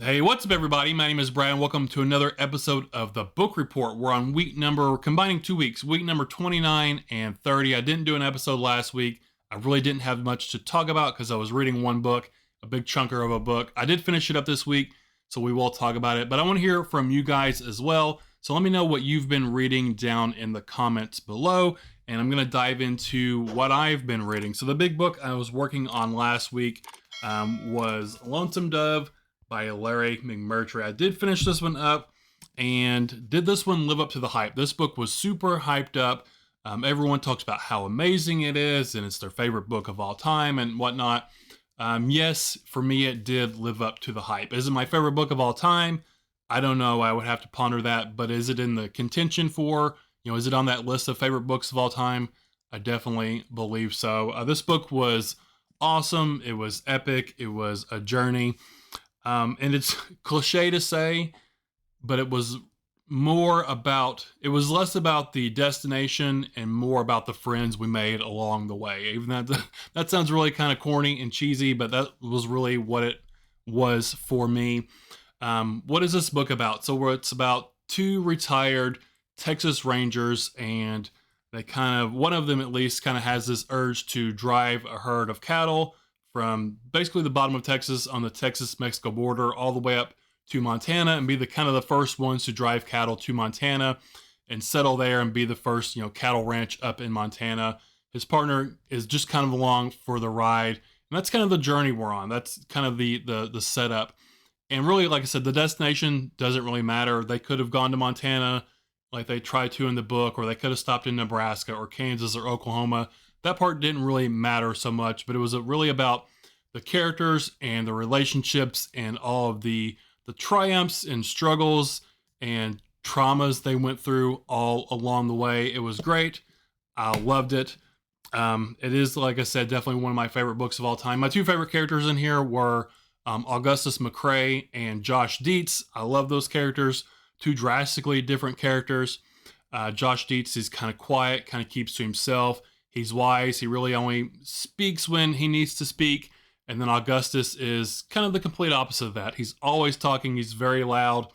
Hey, what's up, everybody? My name is Brad, and welcome to another episode of the Book Report. We're combining 2 weeks, week number 29 and 30. I didn't do an episode last week. I really didn't have much to talk about because I was reading one book, a big chunker of a book. I did finish it up this week, so we will talk about it. But I want to hear from you guys as well. So let me know what you've been reading down in the comments below, and I'm going to dive into what I've been reading. So the big book I was working on last week was Lonesome Dove by Larry McMurtry. I did finish this one up, and did this one live up to the hype? This book was super hyped up. Everyone talks about how amazing it is, and it's their favorite book of all time and whatnot. Yes, for me, it did live up to the hype. Is it my favorite book of all time? I don't know. I would have to ponder that. But is it in the contention for, is it on that list of favorite books of all time? I definitely believe so. This book was awesome. It was epic. It was a journey. And it's cliche to say, but it was less about the destination and more about the friends we made along the way. Even that sounds really kind of corny and cheesy, but that was really what it was for me. What is this book about? So it's about two retired Texas Rangers, and one of them at least kind of has this urge to drive a herd of cattle from basically the bottom of Texas on the Texas-Mexico border all the way up to Montana, and be the first ones to drive cattle to Montana and settle there and be the first, cattle ranch up in Montana. His partner is just kind of along for the ride, and that's kind of the journey we're on. That's kind of the setup. And really, like I said, the destination doesn't really matter. They could have gone to Montana like they try to in the book, or they could have stopped in Nebraska or Kansas or Oklahoma. That part didn't really matter so much, but it was really about the characters and the relationships and all of the triumphs and struggles and traumas they went through all along the way. It was great. I loved it. It is, like I said, definitely one of my favorite books of all time. My two favorite characters in here were Augustus McCrae and Josh Dietz. I love those characters. Two drastically different characters. Josh Dietz is kind of quiet, kind of keeps to himself. He's wise. He really only speaks when he needs to speak. And then Augustus is kind of the complete opposite of that. He's always talking. He's very loud,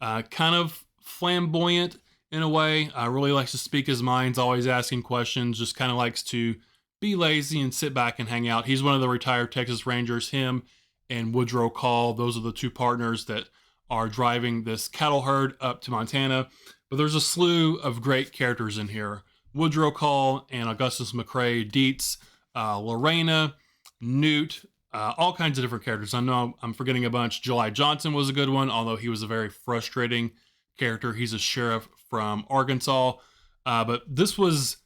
kind of flamboyant in a way. Really likes to speak his mind, always asking questions, just kind of likes to be lazy and sit back and hang out. He's one of the retired Texas Rangers. Him and Woodrow Call, those are the two partners that are driving this cattle herd up to Montana. But there's a slew of great characters in here. Woodrow Call and Augustus McCrae, Dietz, Lorena, Newt, all kinds of different characters. I know I'm forgetting a bunch. July Johnson was a good one, although he was a very frustrating character. He's a sheriff from Arkansas. But this was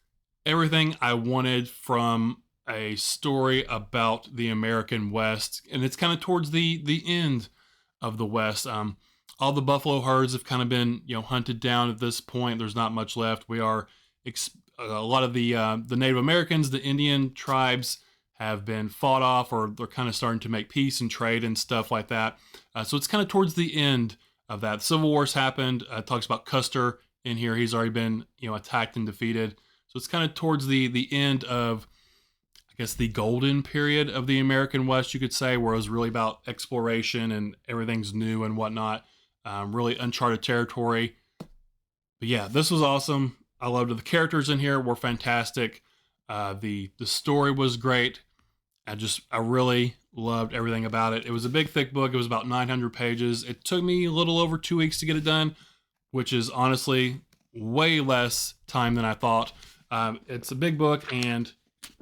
everything I wanted from a story about the American West. And it's kind of towards the end of the West. All the buffalo herds have kind of been, hunted down at this point. There's not much left. We are a lot of the Native Americans, the Indian tribes, have been fought off, or they're kind of starting to make peace and trade and stuff like that. So it's kind of towards the end of that. The Civil War's happened. It talks about Custer in here. He's already been, attacked and defeated. So it's kind of towards the end of, I guess, the golden period of the American West, you could say, where it was really about exploration and everything's new and whatnot. Really uncharted territory. But yeah, this was awesome. I loved it. The characters in here were fantastic. The story was great. I really loved everything about it. It was a big, thick book. It was about 900 pages. It took me a little over 2 weeks to get it done, which is honestly way less time than I thought. It's a big book, and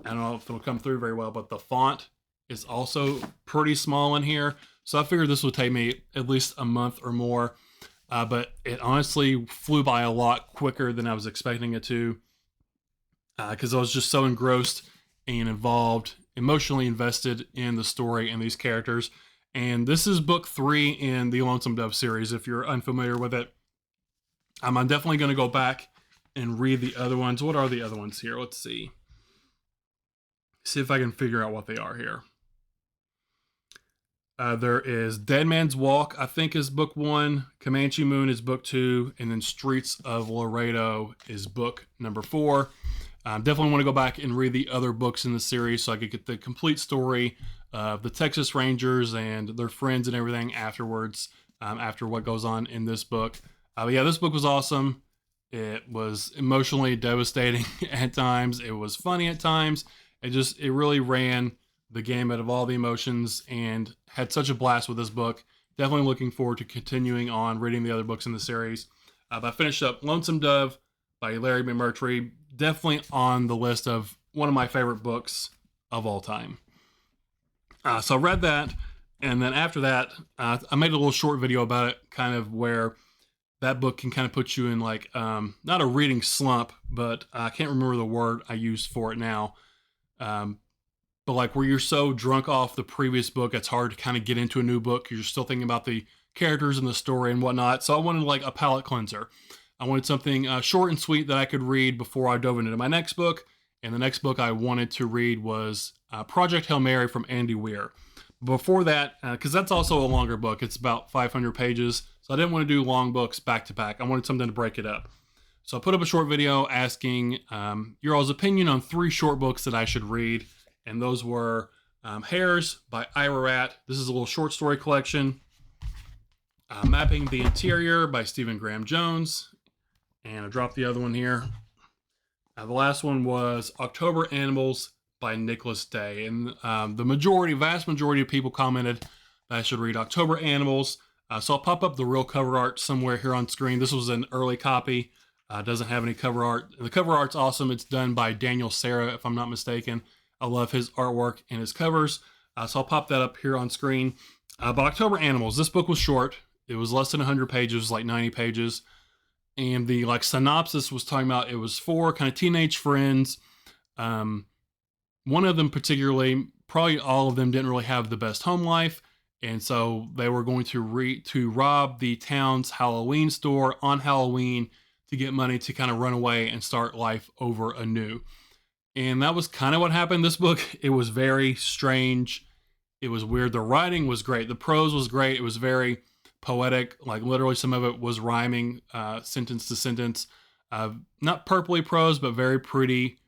I don't know if it'll come through very well, but the font is also pretty small in here. So I figured this would take me at least a month or more. But it honestly flew by a lot quicker than I was expecting it to, because I was just so engrossed and involved, emotionally invested in the story and these characters. And this is book 3 in the Lonesome Dove series, if you're unfamiliar with it. I'm definitely going to go back and read the other ones. What are the other ones here? Let's see. See if I can figure out what they are here. There is Dead Man's Walk, I think, is book 1. Comanche Moon is book 2. And then Streets of Laredo is book number 4. Definitely want to go back and read the other books in the series so I could get the complete story the Texas Rangers and their friends and everything afterwards, after what goes on in this book. But yeah, this book was awesome. It was emotionally devastating at times. It was funny at times. It really ran the gamut of all the emotions and had such a blast with this book. Definitely looking forward to continuing on reading the other books in the series. But I finished up Lonesome Dove by Larry McMurtry. Definitely on the list of one of my favorite books of all time. So I read that, and then after that, I made a little short video about it, kind of where that book can kind of put you in like, not a reading slump, but I can't remember the word I used for it now. But like where you're so drunk off the previous book, it's hard to kind of get into a new book. You're still thinking about the characters and the story and whatnot. So I wanted like a palate cleanser. I wanted something short and sweet that I could read before I dove into my next book. And the next book I wanted to read was Project Hail Mary from Andy Weir. Before that, because that's also a longer book, it's about 500 pages. So I didn't want to do long books back to back. I wanted something to break it up. So I put up a short video asking your all's opinion on 3 short books that I should read. And those were Hairs by Ira Rat. This is a little short story collection. Mapping the Interior by Stephen Graham Jones. And I dropped the other one here. The last one was October Animals by Nicholas Day. And the vast majority of people commented that I should read October Animals. So I'll pop up the real cover art somewhere here on screen. This was an early copy. Doesn't have any cover art. The cover art's awesome. It's done by Daniel Serra, if I'm not mistaken. I love his artwork and his covers. So I'll pop that up here on screen. But October Animals, this book was short. It was less than 100 pages, like 90 pages. And the like synopsis was talking about it was 4 kind of teenage friends. One of them particularly, probably all of them didn't really have the best home life. And so they were going to rob the town's Halloween store on Halloween to get money to kind of run away and start life over anew. And that was kind of what happened. This book, it was very strange. It was weird. The writing was great. The prose was great. It was very poetic. Like literally some of it was rhyming sentence to sentence. Not purpley prose, but very pretty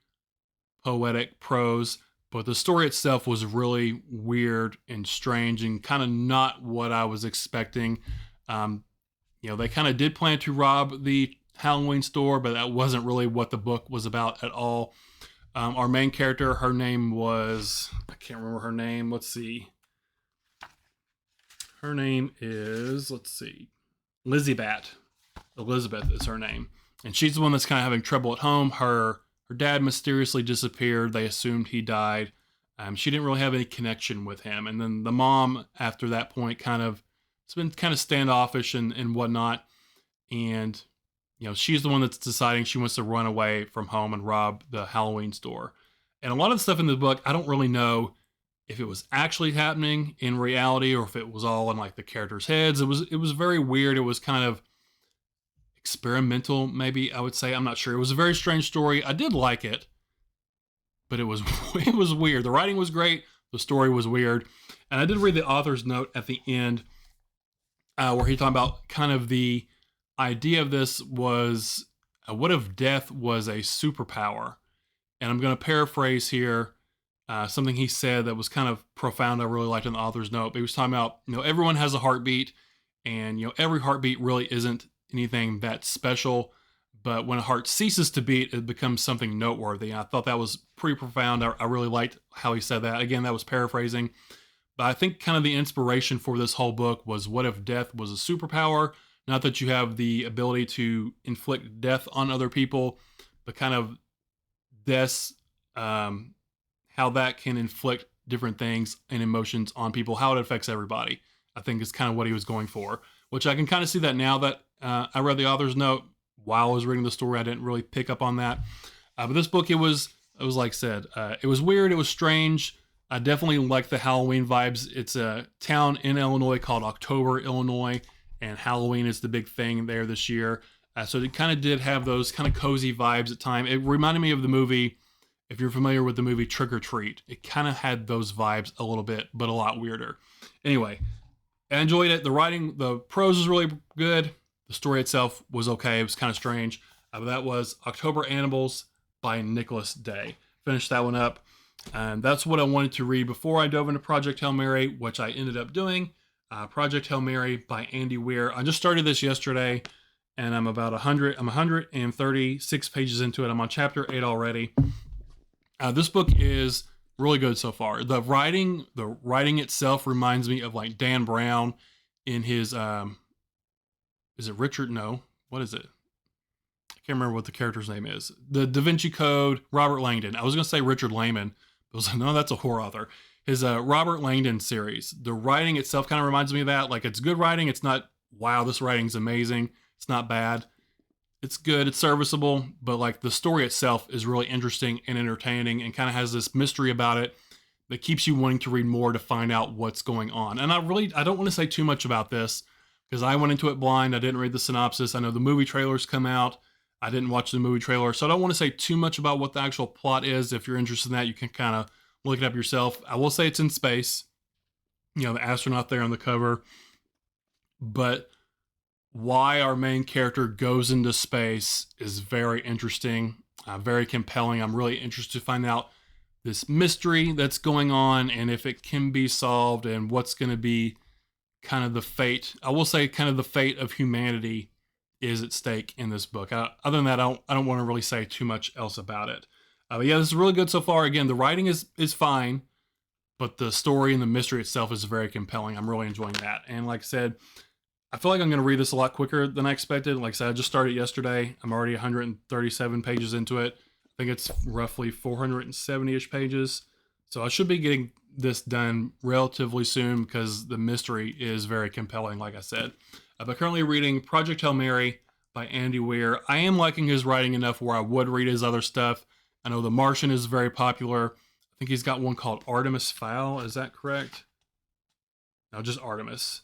poetic prose. But the story itself was really weird and strange and kind of not what I was expecting. They kind of did plan to rob the Halloween store, but that wasn't really what the book was about at all. Our main character, her name was, I can't remember her name. Let's see. Her name is, Lizzie-Bat. Elizabeth is her name. And she's the one that's kind of having trouble at home. Her dad mysteriously disappeared. They assumed he died. She didn't really have any connection with him. And then the mom, after that point, it's been kind of standoffish and whatnot. And she's the one that's deciding she wants to run away from home and rob the Halloween store. And a lot of the stuff in the book, I don't really know if it was actually happening in reality or if it was all in like the characters' heads. It was very weird. It was kind of experimental, maybe I would say. I'm not sure. It was a very strange story. I did like it, but it was weird. The writing was great. The story was weird. And I did read the author's note at the end where he talked about kind of the idea of this was, what if death was a superpower? And I'm going to paraphrase here something he said that was kind of profound. I really liked in the author's note. But he was talking about, everyone has a heartbeat, and every heartbeat really isn't anything that special. But when a heart ceases to beat, it becomes something noteworthy. And I thought that was pretty profound. I really liked how he said that. Again, that was paraphrasing. But I think kind of the inspiration for this whole book was, what if death was a superpower? Not that you have the ability to inflict death on other people, but kind of this, how that can inflict different things and emotions on people, how it affects everybody, I think is kind of what he was going for, which I can kind of see that now that I read the author's note. While I was reading the story, I didn't really pick up on that. But this book, it was like I said, it was weird. It was strange. I definitely like the Halloween vibes. It's a town in Illinois called October, Illinois. And Halloween is the big thing there this year. So it kind of did have those kind of cozy vibes at time. It reminded me of the movie, if you're familiar with the movie Trick or Treat. It kind of had those vibes a little bit, but a lot weirder. Anyway, I enjoyed it. The writing, the prose was really good. The story itself was okay. It was kind of strange. But that was October Animals by Nicholas Day. Finished that one up. And that's what I wanted to read before I dove into Project Hail Mary, which I ended up doing. Project Hail Mary by Andy Weir. I just started this yesterday, and I'm about 136 pages into it. I'm on chapter 8 already. This book is really good so far. The writing itself reminds me of like Dan Brown in his is it Richard? No, what is it? I can't remember what the character's name is. The Da Vinci Code, Robert Langdon. I was gonna say Richard Lehman. I was like, no, that's a horror author. His Robert Langdon series. The writing itself kind of reminds me of that. Like, it's good writing. It's not, wow, this writing's amazing. It's not bad. It's good. It's serviceable. But like the story itself is really interesting and entertaining, and kind of has this mystery about it that keeps you wanting to read more to find out what's going on. And I don't want to say too much about this because I went into it blind. I didn't read the synopsis. I know the movie trailers come out. I didn't watch the movie trailer, so I don't want to say too much about what the actual plot is. If you're interested in that, you can kind of look it up yourself. I will say it's in space. You know, the astronaut there on the cover. But why our main character goes into space is very interesting, very compelling. I'm really interested to find out this mystery that's going on and if it can be solved and what's going to be kind of the fate. I will say kind of the fate of humanity is at stake in this book. Other than that, I don't want to really say too much else about it. But yeah, this is really good so far. Again, the writing is fine, but the story and the mystery itself is very compelling. I'm really enjoying that. And like I said, I feel like I'm going to read this a lot quicker than I expected. Like I said, I just started yesterday. I'm already 137 pages into it. I think it's roughly 470-ish pages. So I should be getting this done relatively soon because the mystery is very compelling, like I said. But currently reading Project Hail Mary by Andy Weir. I am liking his writing enough where I would read his other stuff. I know The Martian is very popular. I think he's got one called Artemis Fowl. Is that correct? No, just Artemis.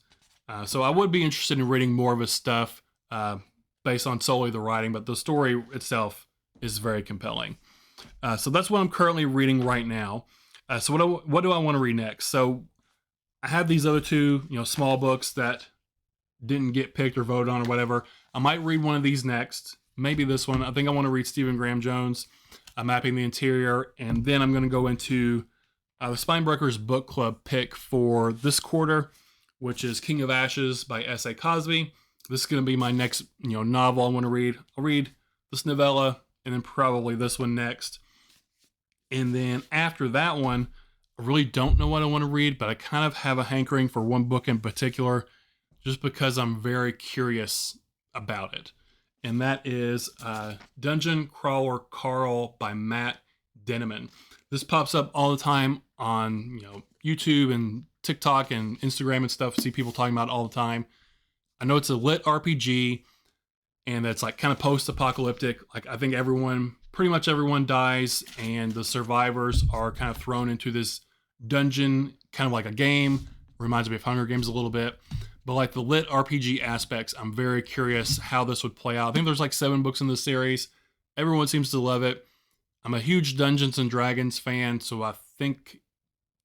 So I would be interested in reading more of his stuff based on solely the writing, but the story itself is very compelling. So that's what I'm currently reading right now. So what do I want to read next? So I have these other two, small books that didn't get picked or voted on or whatever. I might read one of these next. Maybe this one. I think I want to read Stephen Graham Jones, Mapping the Interior, and then I'm going to go into the Spinebreakers book club pick for this quarter, which is King of Ashes by S.A. Cosby. This is going to be my next, novel I want to read. I'll read this novella and then probably this one next. And then after that one, I really don't know what I want to read, but I kind of have a hankering for one book in particular just because I'm very curious about it. And that is Dungeon Crawler Carl by Matt Denneman. This pops up all the time on YouTube and TikTok and Instagram and stuff. I see people talking about it all the time. I know it's a lit RPG and it's like kind of post-apocalyptic. Like I think pretty much everyone dies and the survivors are kind of thrown into this dungeon, kind of like a game. Reminds me of Hunger Games a little bit. But like the lit RPG aspects, I'm very curious how this would play out. I think there's like 7 books in this series. Everyone seems to love it. I'm a huge Dungeons and Dragons fan, so I think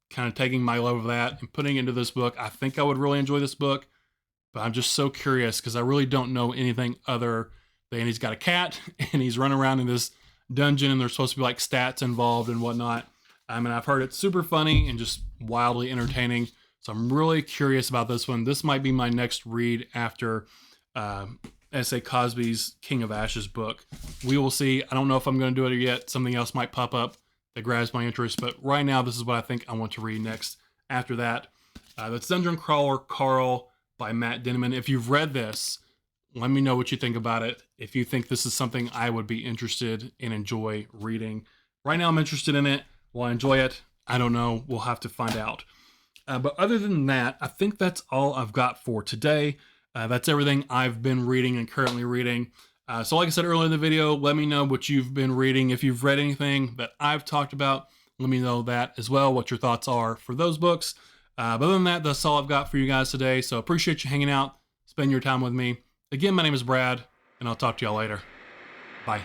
kind of taking my love of that and putting it into this book, I think I would really enjoy this book. But I'm just so curious because I really don't know anything other than he's got a cat and he's running around in this dungeon and there's supposed to be like stats involved and whatnot. And I've heard it's super funny and just wildly entertaining. So I'm really curious about this one. This might be my next read after S.A. Cosby's King of Ashes book. We will see. I don't know if I'm going to do it yet. Something else might pop up that grabs my interest. But right now, this is what I think I want to read next. After that, that's Dungeon Crawler Carl by Matt Denneman. If you've read this, let me know what you think about it. If you think this is something I would be interested and enjoy reading. Right now, I'm interested in it. Will I enjoy it? I don't know. We'll have to find out. But other than that, I think that's all I've got for today. That's everything I've been reading and currently reading. So like I said earlier in the video, let me know what you've been reading. If you've read anything that I've talked about, let me know that as well, what your thoughts are for those books. But other than that, that's all I've got for you guys today. So appreciate you hanging out, spending your time with me. Again, my name is Brad, and I'll talk to y'all later. Bye.